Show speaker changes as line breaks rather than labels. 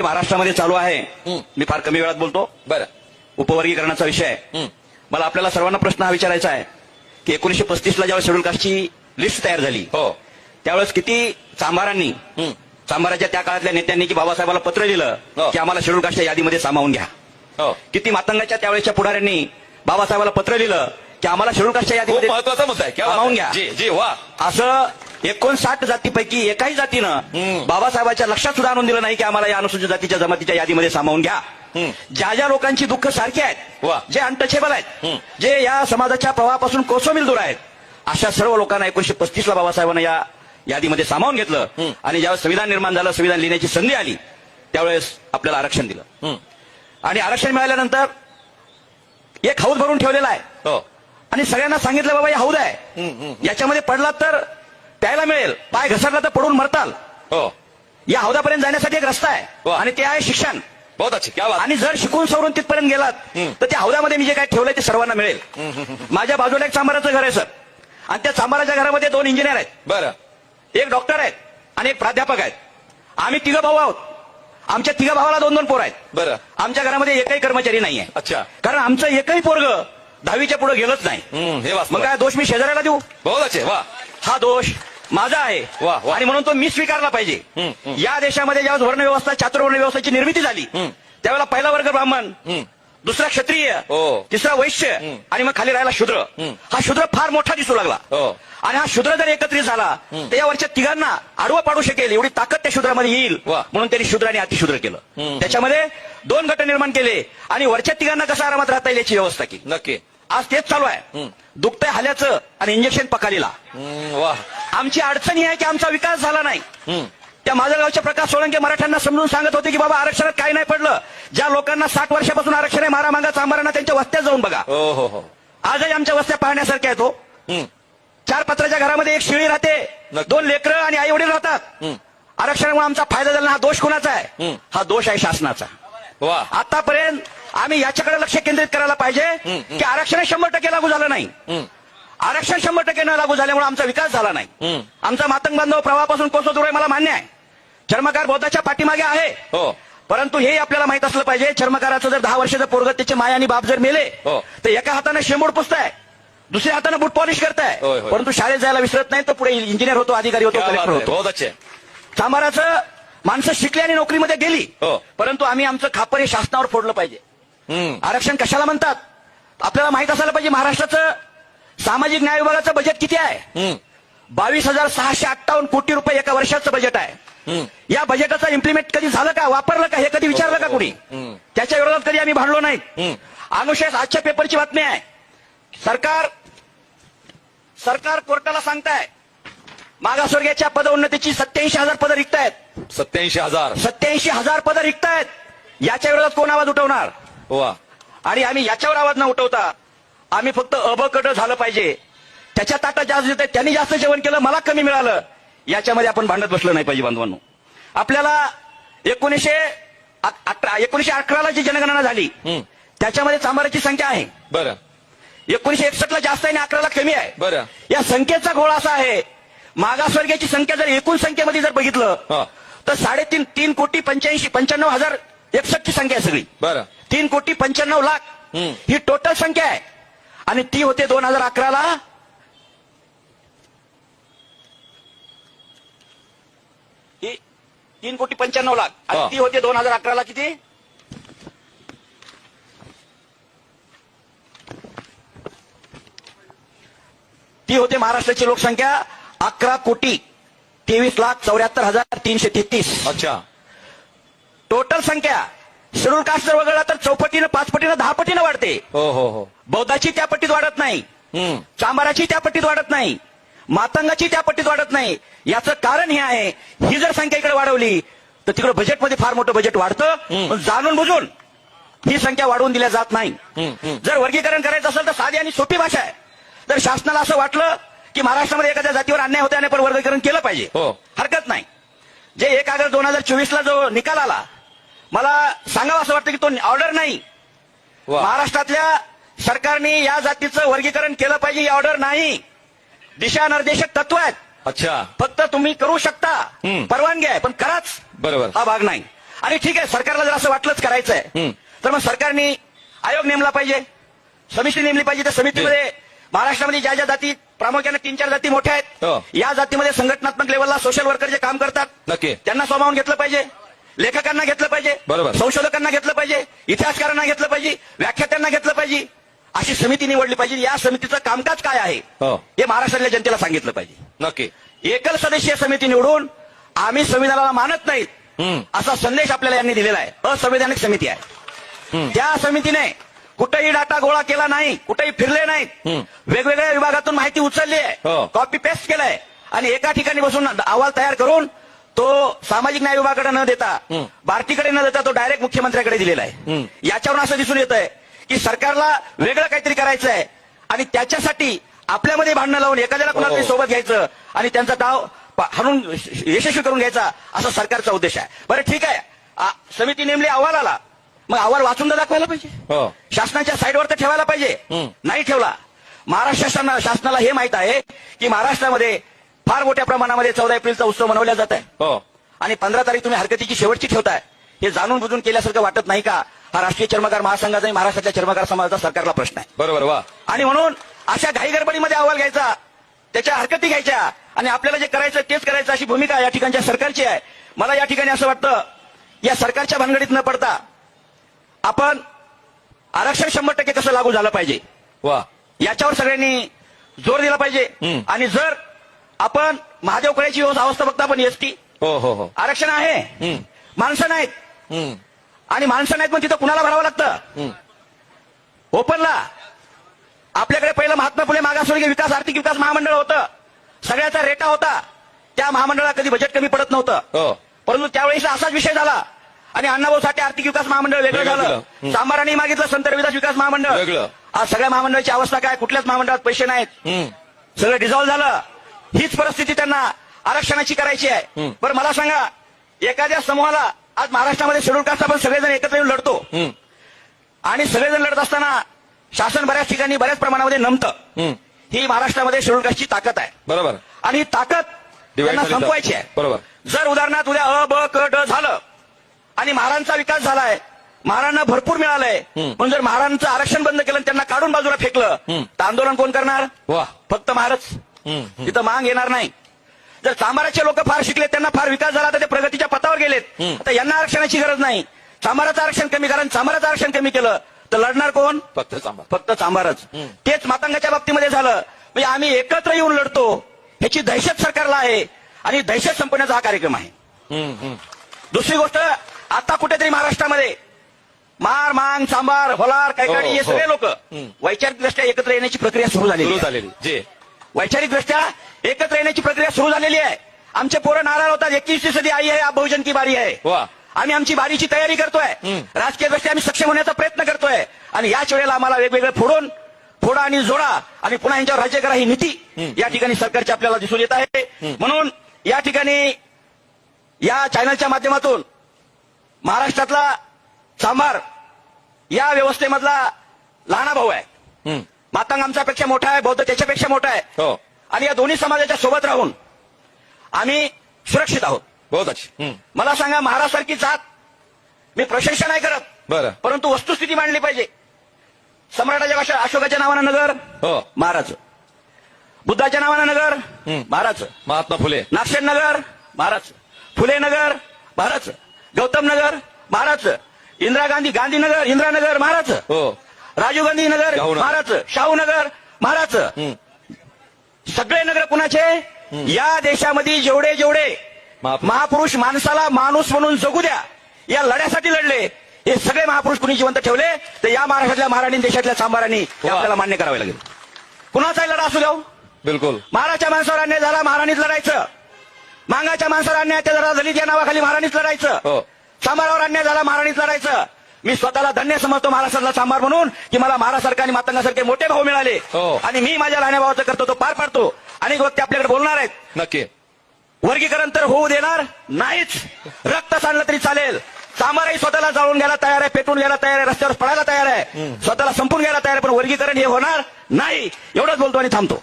महाराष्ट्रामध्ये चालू आहे मी फार कमी वेळात बोलतो.
बरं.
उपवर्गीकरणाचा विषय आहे. मला आपल्याला सर्वांना प्रश्न हा विचारायचा आहे की 1935 ला जेव्हा शेड्यूल कास्टची लिस्ट तयार झाली
हो
त्यावेळेस किती चांभाराच्या त्या काळातल्या नेत्यांनी की बाबासाहेबाला पत्र लिहिलं की आम्हाला शेड्यूल कास्टच्या यादीमध्ये सामावून घ्या. किती मातंगाच्या त्यावेळेच्या पुढाऱ्यांनी बाबासाहेबाला पत्र लिहिलं की आम्हाला शेड्यूल कास्टच्या यादीमध्ये
महत्वाचा मुद्दा आहे.
सामावून घ्या.
जी जी वा.
असं 59 जातीपैकी एकाही जातीनं बाबासाहेबांच्या लक्षात सुद्धा आणून दिलं नाही की आम्हाला या अनुसूचित जातीच्या जमातीच्या यादीमध्ये सामावून घ्या. ज्या ज्या लोकांची दुःख सारखी आहेत, जे अनटचेबल आहेत, जे या समाजाच्या प्रवाहापासून कोसोमिल दूर आहेत, अशा सर्व लोकांना 1935 ला बाबासाहेबांना या यादीमध्ये सामावून घेतलं. आणि ज्यावेळेस संविधान निर्माण झालं, संविधान लिहिण्याची संधी आली, त्यावेळेस आपल्याला आरक्षण दिलं. आणि आरक्षण मिळाल्यानंतर एक हौद भरून ठेवलेला आहे आणि सगळ्यांना सांगितलं बाबा हे हौद आहे, याच्यामध्ये पडलात तर प्यायला मिळेल, पाय घसरला तर पडून मरताल. या हौदापर्यंत जाण्यासाठी एक रस्ता आहे आणि ते आहे शिक्षण.
बहुत अच्छे. क्या बात.
आणि जर शिकून सवरून तिथपर्यंत गेलात तर त्या हौदामध्ये मी जे काय ठेवलंय ते सर्वांना मिळेल. माझ्या बाजूला एक चांभाराचं घर आहे सर, आणि त्या चांभाराच्या घरामध्ये 2 इंजिनियर आहेत,
बरं,
एक डॉक्टर आहेत आणि एक प्राध्यापक आहेत. आम्ही 3 भाऊ आहोत. आमच्या 3 भावाला 2-2 पोरं आहेत.
बरं.
आमच्या घरामध्ये एकही कर्मचारी नाहीये.
अच्छा.
कारण आमचं एकही पोरग 10वीच्या पुढे गेलंच नाही.
हे
मग काय दोष मी शेजाऱ्याला देऊ?
बहुत अच्छे. वा.
हा दोष माझा आहे
वा, वा.
आणि म्हणून तो मी स्वीकारला पाहिजे. या देशामध्ये ज्यावेळेस वर्ण व्यवस्था, चातुर्वर्ण व्यवस्थेची निर्मिती झाली त्यावेळेला पहिला वर्ग ब्राह्मण, दुसरा क्षत्रिय, तिसरा वैश्य आणि मग खाली राहिला शूद्र. हा शूद्र फार मोठा दिसू लागला आणि हा शूद्र जर एकत्रित झाला तर यावरच्या तिघांना आडवं पाडू शकेल एवढी ताकद त्या शूद्रामध्ये येईल. म्हणून त्यांनी शूद्र आणि अतिशूद्र केलं. त्याच्यामध्ये 2 गट निर्माण केले आणि वरच्या तिघांना कसं आरामात राहता येईल याची व्यवस्था केली.
नक्की.
आज तेच चालू आहे. दुखतंय हाल्याचं आणि इंजेक्शन पकालीला.
वा.
आमची अडचण ही आहे की आमचा विकास झाला नाही. त्या माजलगावच्या प्रकाश सोळंके मराठ्यांना समजून सांगत होते की बाबा आरक्षणात काही नाही पडलं. ज्या लोकांना 60 वर्षापासून आरक्षण आहे, मारा मागा चांभारांना त्यांच्या वस्त्यात जाऊन बघा. आजही आमच्या वस्त्या पाहण्यासारख्या आहेत. 4 पत्राच्या घरामध्ये एक शिळी राहते, 2 लेकरं आणि आई वडील राहतात. आरक्षणामुळे आमचा फायदा झाला. हा दोष कुणाचा आहे? हा दोष आहे शासनाचा. आतापर्यंत आम्ही याच्याकडे लक्ष केंद्रित करायला पाहिजे की आरक्षण 100% लागू झालं नाही. आरक्षण 100% न लागू झाल्यामुळे आमचा विकास झाला नाही. आमचा मातंग बांधव प्रवाहापासून कोसो दूर आहे, मला मान्य आहे. चर्मकार बौद्धाच्या पाठीमागे आहे, परंतु हे आपल्याला माहित असलं पाहिजे चर्मकाराचं जर 10 वर्षाचं पोरग त्याचे माय आणि बाप जर मेले तर एका हाताने शेंबूड पुसताय, दुसऱ्या हाताने बूट पॉलिश करताय, परंतु शाळेत जायला विसरत नाही. तो पुढे इंजिनियर होतो, अधिकारी होतो, कलेक्टर होतो. चांभाराचं माणसं शिकली आणि नोकरीमध्ये गेली, परंतु आम्ही आमचं खापर हे शासनावर फोडलं पाहिजे. आरक्षण कशाला म्हणतात आपल्याला माहित असायला पाहिजे. महाराष्ट्राचं सामाजिक न्याय विभागाचं बजेट किती आहे? 22,658 कोटी रुपये एका वर्षाचं बजेट आहे. या बजेटाचं इम्प्लिमेंट कधी झालं का, वापरलं का, हे कधी विचारलं का कुणी? त्याच्या विरोधात कधी आम्ही भांडलो नाही. अनुशेष आजच्या पेपरची बातमी आहे. सरकार कोर्टाला सांगताय मागासवर्गीयाच्या पदोन्नतीची 87,000 पदं रिक्त आहेत. 87,000 पदं रिक्त आहेत. याच्या विरोधात कोण आवाज उठवणार? आणि आम्ही याच्यावर आवाज न उठवता आम्ही फक्त अबकट झालं पाहिजे, त्याच्या ताटात जास्त देत त्यांनी जास्त जेवण केलं, मला कमी मिळालं, याच्यामध्ये आपण भांडत बसलं नाही पाहिजे. बांधवांनो, आपल्याला 1911 ला जी जनगणना झाली त्याच्यामध्ये चांभाराची संख्या आहे. बरं. 1961 ला जास्त आहे आणि 11 ला कमी आहे. बरं. या संख्येचा घोळ असा आहे, मागासवर्गीयाची संख्या जर एकूण संख्येमध्ये जर बघितलं तर 3.5 कोटी 95,061 ची संख्या आहे सगळी. बरं. 3,95,00,000 ही टोटल संख्या आहे आणि ती होते 2011 ला 3,95,00,000 आणि ती होते 2011 ला किती? ती होते महाराष्ट्राची लोकसंख्या 11,23,74,333. अच्छा. टोटल संख्या शेड्यूल कास्ट जर वगळला तर 4 पटीनं 5 पटीनं 10 पटीनं वाढते. बौद्धाची त्या पट्टीत वाढत नाही, चांभाराची त्या पट्टीत वाढत नाही, मातंगाची त्या पट्टीत वाढत नाही. याचं कारण हे आहे, ही जर संख्या इकडे वाढवली तर तिकडे बजेटमध्ये फार मोठं बजेट वाढतं. जाणून बुजून ही संख्या वाढवून दिल्या जात नाही. जर वर्गीकरण करायचं असेल तर साधी आणि सोपी भाषा आहे. जर शासनाला असं वाटलं की महाराष्ट्रामध्ये एखाद्या जातीवर अन्याय होते आणि पण वर्गीकरण केलं पाहिजे, हरकत नाही. जे 1 ऑगस्ट 2024 ला जो निकाल आला, मला सांगावं असं वाटतं की तो ऑर्डर नाही. महाराष्ट्रातल्या सरकारने या जातीचं वर्गीकरण केलं पाहिजे ही ऑर्डर नाही, दिशानिर्देशक तत्व आहेत. अच्छा. फक्त तुम्ही करू शकता, परवानगी आहे, पण कराच, बरोबर, हा भाग नाही. आणि ठीक आहे, सरकारला जर असं वाटलंच करायचंय तर मग सरकारने आयोग नेमला पाहिजे, समिती नेमली पाहिजे. त्या समितीमध्ये महाराष्ट्रामध्ये ज्या ज्या जाती, प्रामुख्याने 3-4 जाती मोठ्या
हो.
आहेत, या जातीमध्ये संघटनात्मक लेवलला सोशल वर्कर जे काम करतात
नक्की.
त्यांना सामावून घेतलं पाहिजे, लेखकांना घेतलं पाहिजे,
बरोबर.
संशोधकांना घेतलं पाहिजे, इतिहासकारांना घेतलं पाहिजे, व्याख्यात्यांना घेतलं पाहिजे, अशी समिती निवडली पाहिजे. या समितीचं कामकाज काय आहे
हो.
हे महाराष्ट्रातल्या जनतेला सांगितलं पाहिजे.
नक्की.
एकल सदस्यीय समिती निवडून आम्ही संविधानाला मानत नाहीत असा संदेश आपल्याला यांनी दिलेला आहे. असंवैधानिक समिती आहे. त्या समितीने कुठेही डाटा गोळा केला नाही, कुठेही फिरले नाहीत, वेगवेगळ्या विभागातून माहिती उचलली आहे,
हो.
कॉपी पेस्ट केलंय आणि एका ठिकाणी बसून अहवाल तयार करून तो सामाजिक न्याय विभागाकडे न देता, भारतीकडे न देता तो डायरेक्ट मुख्यमंत्र्याकडे दिलेला आहे. याच्यावरून असं दिसून येत आहे की सरकारला वेगळं काहीतरी करायचं आहे आणि त्याच्यासाठी आपल्यामध्ये भांडणं लावून एखाद्याला कुणाला तरी सोबत घ्यायचं आणि त्यांचा डाव हाणून यशस्वी करून घ्यायचा, असा सरकारचा उद्देश आहे. बरं ठीक आहे, समिती नेमली, अहवाल आला, मग अहवाल वाचून तर दाखवायला पाहिजे,
हो.
शासनाच्या साईडवर तर ठेवायला पाहिजे. नाही ठेवला. महाराष्ट्र शासनाला हे माहित आहे की महाराष्ट्रामध्ये फार मोठ्या प्रमाणामध्ये 14 एप्रिलचा उत्सव मनवला जात आहे
हो.
आणि 15 तारीख तुम्ही हरकतीची शेवटची ठेवताय. हे जाणून बुजून केल्यासारखं वाटत नाही का? हा राष्ट्रीय चर्मकार महासंघाचा आणि महाराष्ट्रातल्या चर्मकार समाजाचा सरकारला प्रश्न आहे.
बरोबर. वा.
आणि म्हणून अशा घाईगडबडीमध्ये अहवाल घ्यायचा, त्याच्या हरकती घ्यायच्या आणि आपल्याला जे करायचं तेच करायचं, अशी भूमिका या ठिकाणच्या सरकारची आहे. मला या ठिकाणी असं वाटतं, या सरकारच्या भानगडीत न पडता आपण आरक्षण 100% कसं लागू झालं पाहिजे
वा.
याच्यावर सगळ्यांनी जोर दिला पाहिजे. आणि जर आपण महादेव कळ्याची अवस्था बघता, आपण एसटी
हो हो हो.
आरक्षण आहे, माणसं नाहीत, आणि माणसं नाहीत पण तिथं कुणाला भरावं लागतं? ओपनला. आपल्याकडे पहिलं महात्मा फुले मागासवर्गीय विकास आर्थिक विकास महामंडळ होतं, सगळ्याचा रेटा होता, त्या महामंडळाला कधी बजेट कमी पडत नव्हतं.
हो.
परंतु त्यावेळेस असाच विषय झाला आणि अण्णाभाऊ साठे आर्थिक विकास महामंडळ वेगळं झालं, चांभारांनी मागितलं संत रविदास विकास महामंडळ
वेगळं.
आज सगळ्या महामंडळाची अवस्था काय? कुठल्याच महामंडळात पैसे नाहीत, सगळं डिझॉल्व्ह झालं. हीच परिस्थिती त्यांना आरक्षणाची करायची आहे. बरं मला सांगा, एखाद्या समूहाला आज महाराष्ट्रामध्ये शेड्यूल कास्ट आपण सगळेजण एकत्र येऊन लढतो आणि सगळेजण लढत असताना शासन बऱ्याच ठिकाणी बऱ्याच प्रमाणामध्ये नमतं. ही महाराष्ट्रामध्ये शेड्यूल कास्टची ताकद आहे.
बरोबर.
आणि ही ताकद त्यांना संपवायची आहे.
बरोबर.
जर उदाहरणार्थ उद्या अ, ब, क, ड झालं आणि महारांचा विकास झालाय, महारांना भरपूर मिळालंय, पण जर महारांचं आरक्षण बंद केलं आणि त्यांना काढून बाजूला फेकलं तर आंदोलन कोण करणार?
वा.
फक्त महारच. तिथं मांग येणार नाही. जर चांभाराचे लोक फार शिकले, त्यांना फार विकास झाला, तर ते प्रगतीच्या पथावर गेलेत. आता यांना आरक्षणाची गरज नाही. चांभाराचं आरक्षण कमी करा, चांभाराचं आरक्षण कमी केलं तर लढणार कोण?
फक्त चांभार.
फक्त चांभारच. तेच मातंगाच्या बाबतीमध्ये झालं. म्हणजे आम्ही एकत्र येऊन लढतो, ह्याची दहशत सरकारला आहे आणि दहशत संपवण्याचा हा कार्यक्रम आहे. दुसरी गोष्ट, आता कुठेतरी महाराष्ट्रामध्ये मार, मांग, सांबार, होलार, कैकाडी हे सगळे लोक वैचारिकदृष्ट्या एकत्र येण्याची प्रक्रिया सुरू झालेली आहे. वैचारिकदृष्ट्या एकत्र येण्याची प्रक्रिया सुरू झालेली आहे. आमचे पोरं नाराज होतात, 21वी सदी आई आहे, अब बहुजन की बारी आहे.
वा.
आम्ही आमची बारीची तयारी करतोय, राजकीय दृष्ट्या आम्ही सक्षम होण्याचा प्रयत्न करतोय आणि याच वेळेला आम्हाला वेगवेगळे फोडा आणि जोडा आणि पुन्हा यांच्यावर राज्य करा ही नीती या ठिकाणी सरकारची आपल्याला दिसून येत आहे. म्हणून या ठिकाणी या चॅनलच्या माध्यमातून महाराष्ट्रातला चांभार या व्यवस्थेमधला लहाना भाऊ आहे. मातंग आमच्यापेक्षा मोठा आहे, बौद्ध त्याच्यापेक्षा मोठा आहे.
हो.
आणि या दोन्ही समाजाच्या सोबत राहून आम्ही सुरक्षित आहोत.
बहुत अच्छी.
मला सांगा, महाराष्ट्रासारखी जात मी प्रशंसा नाही करत,
बरं.
परंतु वस्तुस्थिती मांडली पाहिजे. सम्राटाच्या भाषा अशोकाच्या नावानं नगर
हो.
महाराज, बुद्धाच्या नावानं नगर महाराज,
महात्मा फुले.
नागसेन नगर महाराज, फुले नगर महाराज, गौतम नगर महाराज, इंदिरा गांधी गांधीनगर इंदिरानगर महाराज,
हो.
राजीव गांधी नगर
शाहू नगर.
महाराज, शाहू नगर महाराज. सगळे नगर कुणाचे? या देशामध्ये जेवढे जेवढे महापुरुष माणसाला माणूस म्हणून जगू द्या या लढ्यासाठी लढले, हे सगळे महापुरुष कुणी जिवंत ठेवले तर या महाराष्ट्रातल्या महाराणी, देशातल्या चांभारांनी हे आपल्याला मान्य करावे लागेल. कुणाचाही लढा असू द्या.
बिलकुल.
महाराच्या माणसावर अन्याय झाला, महाराणीत लढायचं. मांगाच्या माणसावर अन्याय झाला, दलित या नावाखाली महाराणीत लढायचं.
हो.
चांभारावर अन्याय झाला, महाराणीत लढायचं. मी स्वतःला धन्य समजतो महाराष्ट्रातला चांभार म्हणून की मला महाराष्ट्रासारखे आणि मातंगासारखे मोठे भाऊ मिळाले.
हो.
आणि मी माझ्या लहान्या भावाचं कर्तव्य पार पाडतो. अनेक व्यक्ती आपल्याकडे बोलणार आहेत,
नक्की.
वर्गीकरण तर होऊ देणार नाहीच, रक्त सांडलं तरी चालेल. चांभारही स्वतःला जाळून घ्यायला तयार आहे, पेटून घ्यायला तयार आहे, रस्त्यावर पडायला तयार आहे, स्वतःला संपून घ्यायला तयार आहे, पण वर्गीकरण हे होणार नाही. एवढंच बोलतो आणि थांबतो.